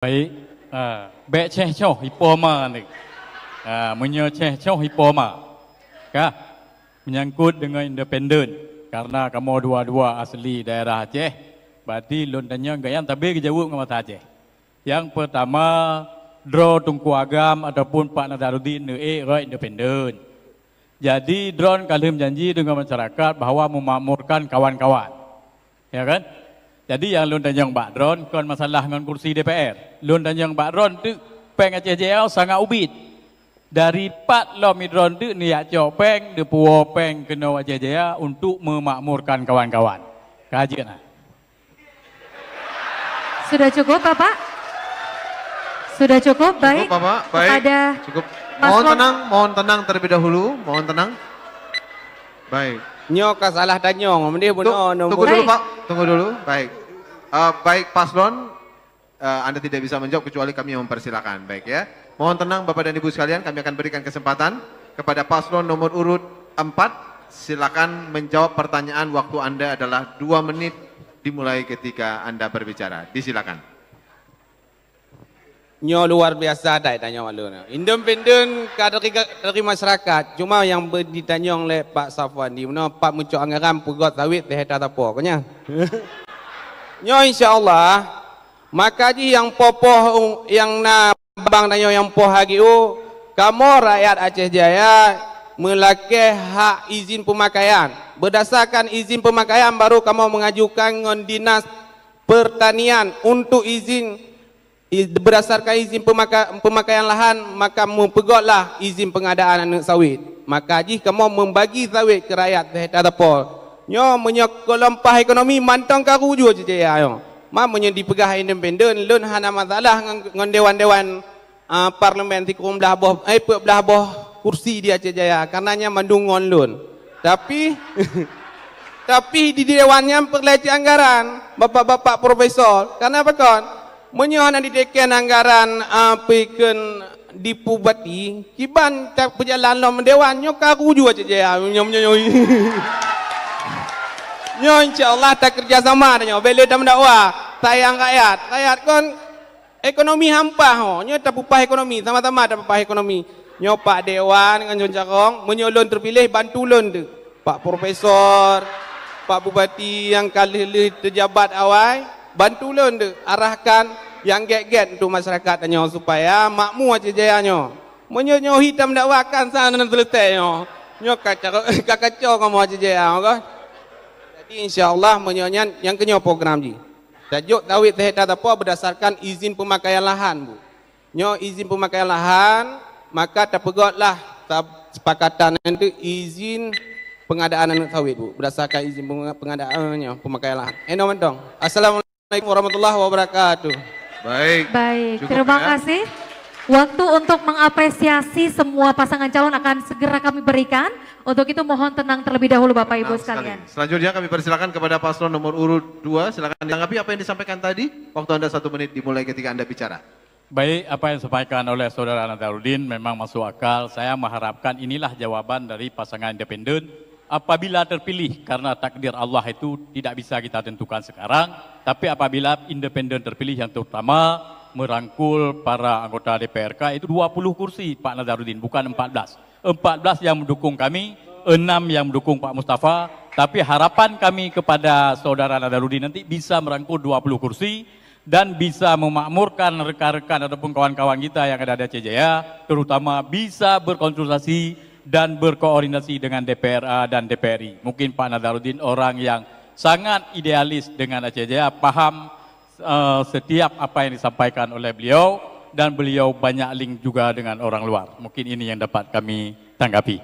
Baik, baik ceh coh hipoma ni, menyo ceh coh hipoma, kah menyangkut dengan independen, karena kamu dua-dua asli daerah Aceh, berarti lontanya gayam tapi kejawab dengan mata Aceh. Yang pertama, draw Tunku Agam ataupun Pak Nazaruddin roy independen. Jadi drone kali menjanji dengan masyarakat bahawa memakmurkan kawan-kawan, ya kan? Jadi yang lun tanjung Bak Dron kan masalah dengan kursi DPR. Lun tanjung Bak Dron tu peng Aceh JL sangat ubit. Dari 4 lomi dron tu niat copeng de puo peng kena Aceh JL untuk memakmurkan kawan-kawan. Kaji kan? Sudah cukup Bapak? Sudah cukup? Baik. Cukup Bapak, baik. Kepada cukup. Mohon tenang terlebih dahulu, mohon tenang. Baik. Nyo salah tanyong, mending benar nombor. Tunggu dulu Pak, tunggu dulu. Baik. Baik Paslon, Anda tidak bisa menjawab kecuali kami yang mempersilakan. Baik ya. Mohon tenang Bapak dan Ibu sekalian, kami akan berikan kesempatan kepada Paslon nomor urut 4. Silakan menjawab pertanyaan, waktu Anda adalah 2 menit dimulai ketika Anda berbicara. Disilakan. Nyo luar biasa dah tanya malu. Independen dari masyarakat. Cuma yang ditanya oleh Pak Safwan di mana Pak muncul anggaran pegot sawit teh tak apa kanya. Nyo insyaallah maka ji yang popoh yang na bang tanya yang poh hari kamu rakyat Aceh Jaya melakih hak izin pemakaian. Berdasarkan izin pemakaian baru kamu mengajukan dengan Dinas Pertanian untuk izin. Berdasarkan izin pemakaian lahan, maka mempegotlah izin pengadaan anak sawit. Maka jika kamu membagi sawit ke rakyat tak apa. Nyo menyokolompah ekonomi mantong karu juga je ya yo. Mamanya dipegah independen lun hana masalah dengan dewan-dewan parlimen ti kum belah boh belah boh kursi di Aceh Jaya karenanya mandungon lun. Tapi tapi di dewannya perleci anggaran bapak-bapak profesor. Karena apa kon? Menyohan ditekan anggaran piken di Pubati, kiban tak berjalan lo mendewan nyo karu juga saja nyo insyaallah tak kerjasama nyo beli dan mendakwa sayang rakyat kon ekonomi hampa ho nyo tak pupah ekonomi sama-sama tak pupah ekonomi nyo Pak Dewan dengan Jon Carong menyolon terpilih bantu lon tu Pak Profesor Pak Bupati yang kali terjabat awal bantu lon tu arahkan yang get-get untuk masyarakat nyo supaya makmur Aceh Jaya nyo. Menyo hitam dakwakan sana dan selesai nyo. Nyo kacau kamu Aceh Jaya kan. Jadi insyaallah menyonya yang kenyo program ji. Tajuk tawit teh tak apa berdasarkan izin pemakaian lahan bu. Nyo izin pemakaian lahan maka terpegotlah sepakatan itu izin pengadaan anak sawit bu berdasarkan izin pengadaannya pemakaian lahan. Eno mentong. Assalamualaikum warahmatullahi wabarakatuh. Baik. Terima kasih. Waktu untuk mengapresiasi semua pasangan calon akan segera kami berikan. Untuk itu mohon tenang terlebih dahulu Bapak Ibu sekalian. Selanjutnya kami persilakan kepada paslon nomor urut 2. Silakan ditanggapi apa yang disampaikan tadi. Waktu Anda 1 menit dimulai ketika Anda bicara. Baik, apa yang disampaikan oleh Saudara Nazaruddin memang masuk akal. Saya mengharapkan inilah jawaban dari pasangan independen. Apabila terpilih, karena takdir Allah itu tidak bisa kita tentukan sekarang, tapi apabila independen terpilih yang terutama merangkul para anggota DPRK itu 20 kursi Pak Nazaruddin, bukan 14. 14 yang mendukung kami, 6 yang mendukung Pak Mustafa, tapi harapan kami kepada Saudara Nazaruddin nanti bisa merangkul 20 kursi dan bisa memakmurkan rekan-rekan ataupun kawan-kawan kita yang ada di Aceh Jaya, terutama bisa berkonsultasi dan berkoordinasi dengan DPRA dan DPRI. Mungkin Pak Nazaruddin orang yang sangat idealis dengan Aceh Jaya, paham setiap apa yang disampaikan oleh beliau dan beliau banyak link juga dengan orang luar. Mungkin ini yang dapat kami tanggapi.